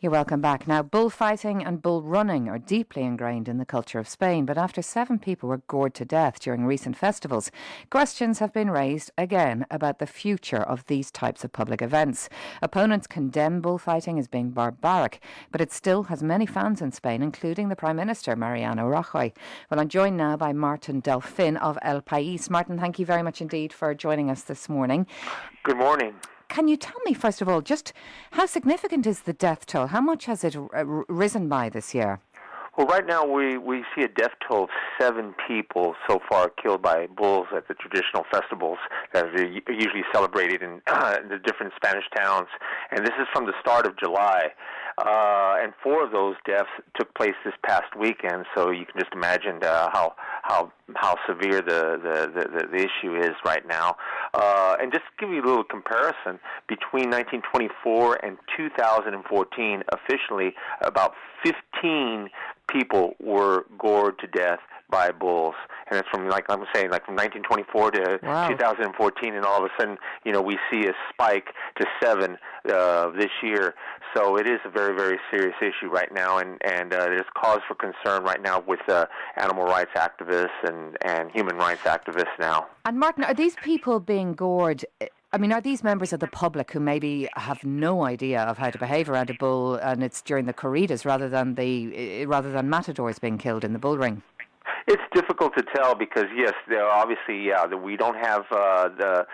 You're welcome back. Now, bullfighting and bull running are deeply ingrained in the culture of Spain, but after 7 people were gored to death during recent festivals, questions have been raised again about the future of these types of public events. Opponents condemn bullfighting as being barbaric, but it still has many fans in Spain, including the Prime Minister, Mariano Rajoy. Well, I'm joined now by Martin Delfin of El País. Martin, thank you very much indeed for joining us this morning. Good morning. Can you tell me, first of all, just how significant is the death toll? How much has it risen by this year? Well, right now we see a death toll of 7 people so far killed by bulls at the traditional festivals that are usually celebrated in the different Spanish towns. And this is from the start of July. And 4 of those deaths took place this past weekend, so you can just imagine how severe the issue is right now. And just to give you a little comparison, between 1924 and 2014, officially about 15 people were gored to death by bulls, and it's from, like I'm saying, like from 1924 to 2014, and all of a sudden, we see a spike to 7 this year. So it is a very, very serious issue right now, and there's cause for concern right now with animal rights activists and human rights activists now. And Martin, are these people being gored? I mean, are these members of the public who maybe have no idea of how to behave around a bull, and it's during the corridas rather than matadors being killed in the bull ring? It's difficult to tell because, yes, there obviously, we don't have the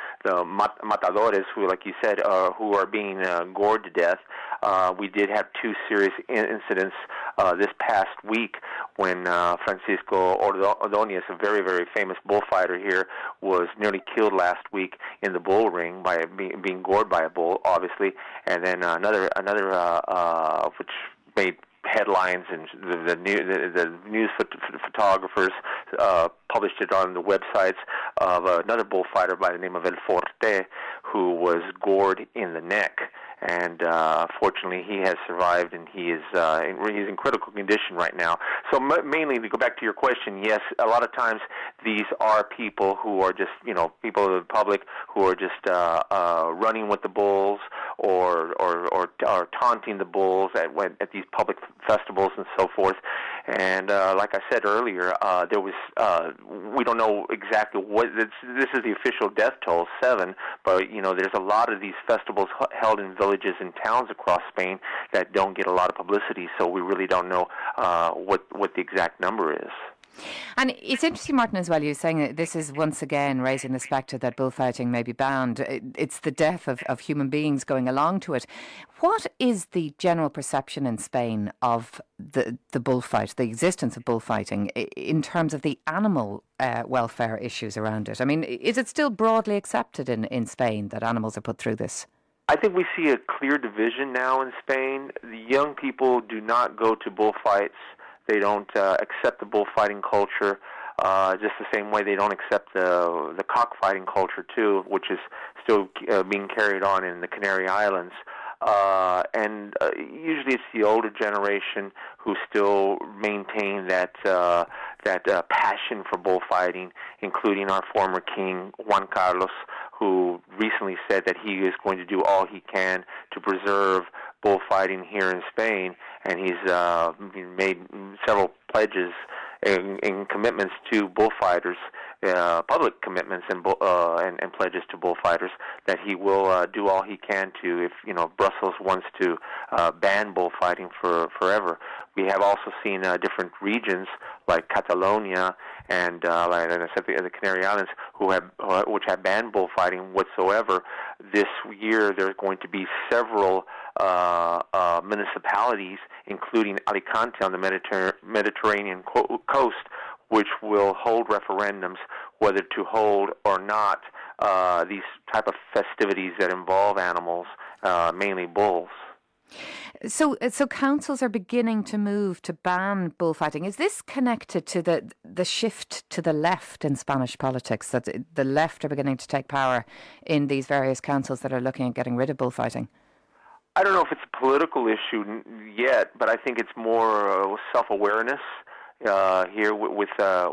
matadores who, like you said, who are being gored to death. We did have 2 serious incidents this past week when Francisco Ordóñez, a very, very famous bullfighter here, was nearly killed last week in the bull ring by being gored by a bull, obviously, and then another which made headlines, and the news photographers published it on the websites of another bullfighter by the name of El Forte, who was gored in the neck. And fortunately, he has survived, and he's in critical condition right now. So mainly, to go back to your question, yes, a lot of times these are people who are just, people of the public who are just running with the bulls or taunting the bulls at these public festivals and so forth. And like I said earlier, there was we don't know exactly what this is the official death toll, 7, but there's a lot of these festivals held in villages and towns across Spain that don't get a lot of publicity, so we really don't know what the exact number is. And it's interesting, Martin, as well, you're saying that this is once again raising the spectre that bullfighting may be banned. It's the death of human beings going along to it. What is the general perception in Spain of the bullfight, the existence of bullfighting, in terms of the animal welfare issues around it? I mean, is it still broadly accepted in Spain that animals are put through this? I think we see a clear division now in Spain. The young people do not go to bullfights. They don't accept the bullfighting culture, just the same way they don't accept the cockfighting culture too, which is still being carried on in the Canary Islands. And usually it's the older generation who still maintain that passion for bullfighting, including our former king, Juan Carlos, who recently said that he is going to do all he can to preserve bullfighting here in Spain, and he's made several pledges and commitments to bullfighters, public commitments and pledges to bullfighters, that he will do all he can to, if Brussels wants to ban bullfighting forever. We have also seen different regions like Catalonia and like I said, the Canary Islands, which have banned bullfighting whatsoever. This year, there's going to be several municipalities, including Alicante on the Mediterranean coast, which will hold referendums whether to hold or not these type of festivities that involve animals, mainly bulls. So councils are beginning to move to ban bullfighting. Is this connected to the shift to the left in Spanish politics, that the left are beginning to take power in these various councils that are looking at getting rid of bullfighting? I don't know if it's a political issue yet, but I think it's more self-awareness. here with the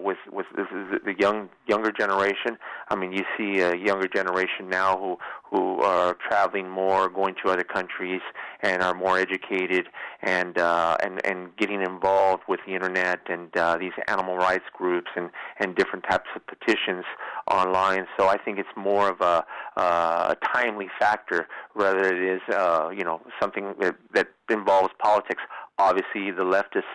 younger generation. I mean, you see a younger generation now who are traveling more, going to other countries, and are more educated and getting involved with the internet and these animal rights groups and different types of petitions online. So I think it's more of a timely factor rather than it is something that involves politics. Obviously, the leftist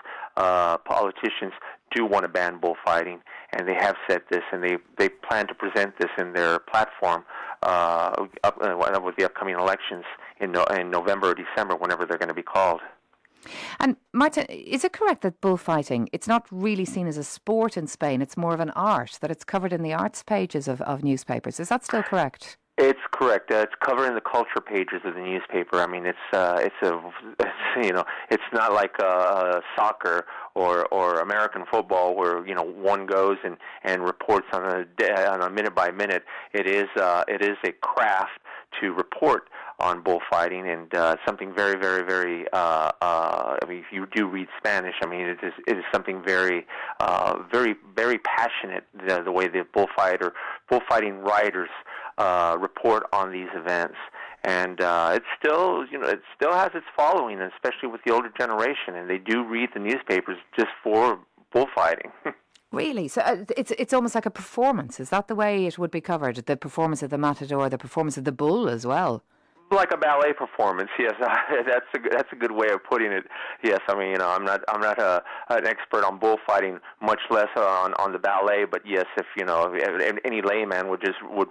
politicians do want to ban bullfighting, and they have said this, and they plan to present this in their platform with the upcoming elections in November or December, whenever they're going to be called. And Marta, is it correct that bullfighting, it's not really seen as a sport in Spain, it's more of an art, that it's covered in the arts pages of newspapers? Is that still correct? It's correct. It's covered in the culture pages of the newspaper. I mean, it's not like soccer or American football where one goes and reports on a minute by minute. It is a craft to report on bullfighting, and something very, very, very. I mean, if you do read Spanish, I mean, it is something very, very, very passionate. The way the bullfighting writers report on these events, and it still has its following, especially with the older generation, and they do read the newspapers just for bullfighting. Really? So it's almost like a performance. Is that the way it would be covered? The performance of the matador, the performance of the bull as well? Like a ballet performance, yes. That's a good way of putting it. Yes, I mean, I'm not an expert on bullfighting, much less on the ballet. But yes, if any layman would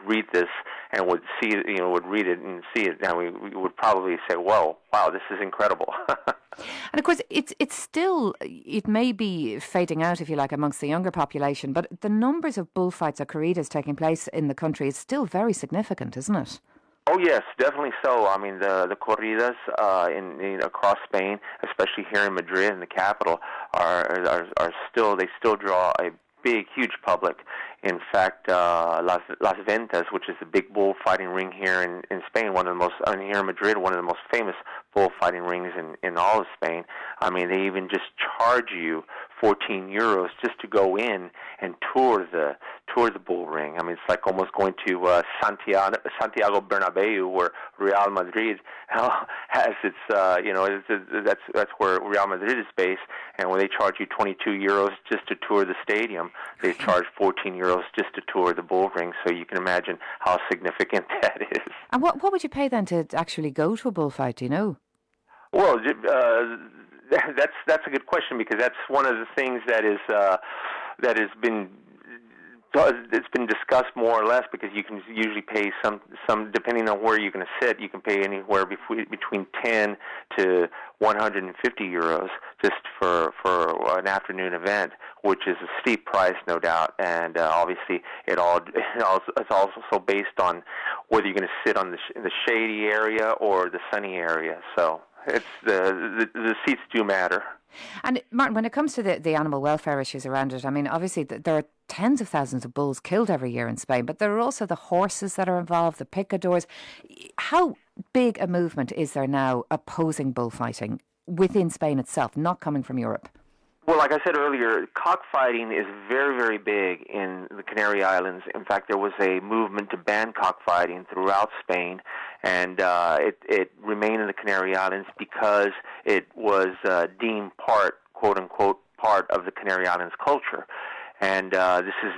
read this and would see it, would read it and see it, now we would probably say, "Whoa, wow, this is incredible." And of course, it's still, it may be fading out, if you like, amongst the younger population, but the numbers of bullfights or corridas taking place in the country is still very significant, isn't it? Oh yes, definitely so. I mean, the corridas in across Spain, especially here in Madrid, in the capital, are still draw a big, huge public. In fact, Las Ventas, which is the big bullfighting ring here in Spain, here in Madrid, one of the most famous bullfighting rings in all of Spain. I mean, they even just charge you 14 euros just to go in and tour the bull ring. I mean, it's like almost going to Santiago Bernabeu, where Real Madrid has its, that's where Real Madrid is based. And when they charge you 22 euros just to tour the stadium, they charge 14 euros just to tour the bull ring. So you can imagine how significant that is. And what would you pay then to actually go to a bullfight? Do you know? Well, that's a good question, because that's one of the things that has been discussed more or less, because you can usually pay some depending on where you're going to sit, you can pay anywhere between 10 to 150 euros just for an afternoon event, which is a steep price, no doubt. And obviously, it's also based on whether you're going to sit in the shady area or the sunny area. So it's the seats do matter. And Martin, when it comes to the animal welfare issues around it, I mean, obviously there are tens of thousands of bulls killed every year in Spain, but there are also the horses that are involved, the picadors. How big a movement is there now opposing bullfighting within Spain itself, not coming from Europe? Well, like I said earlier, cockfighting is very, very big in the Canary Islands. In fact, there was a movement to ban cockfighting throughout Spain, and it remained in the Canary Islands because it was deemed part, quote-unquote, part of the Canary Islands culture. And this is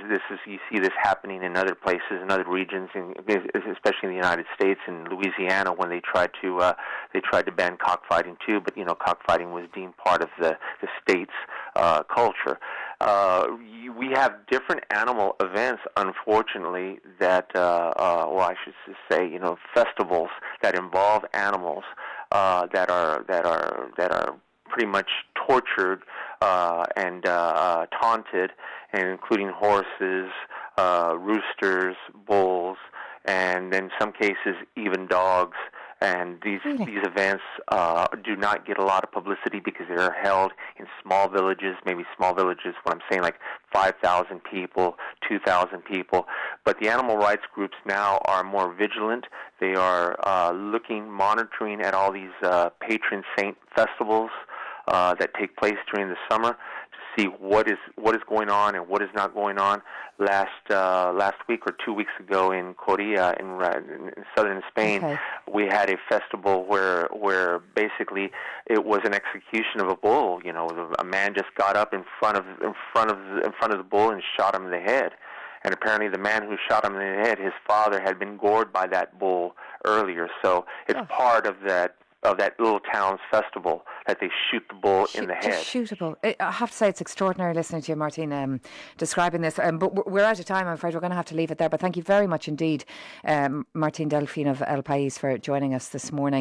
you see this happening in other places, in other regions, especially in the United States and Louisiana, when they tried to ban cockfighting too. But cockfighting was deemed part of the state's culture. We have different animal events, unfortunately, that I should say, festivals that involve animals that are pretty much tortured and taunted, and including horses, roosters, bulls, and in some cases even dogs. And these events do not get a lot of publicity because they are held in small villages, maybe small villages, what I'm saying, like 5,000 people, 2,000 people. But the animal rights groups now are more vigilant. They are monitoring at all these patron saint festivals that take place during the summer to see what is going on and what is not going on. Last week or 2 weeks ago in Coria, in southern Spain, we had a festival where basically it was an execution of a bull. You know, a man just got up in front of the bull and shot him in the head. And apparently the man who shot him in the head, his father had been gored by that bull earlier. So it's part of that little town's festival that they shoot the bull in the head. Just shoot a bull. I have to say it's extraordinary listening to you, Martin, describing this. But we're out of time, I'm afraid. We're going to have to leave it there. But thank you very much indeed, Martin Delphine of El País, for joining us this morning.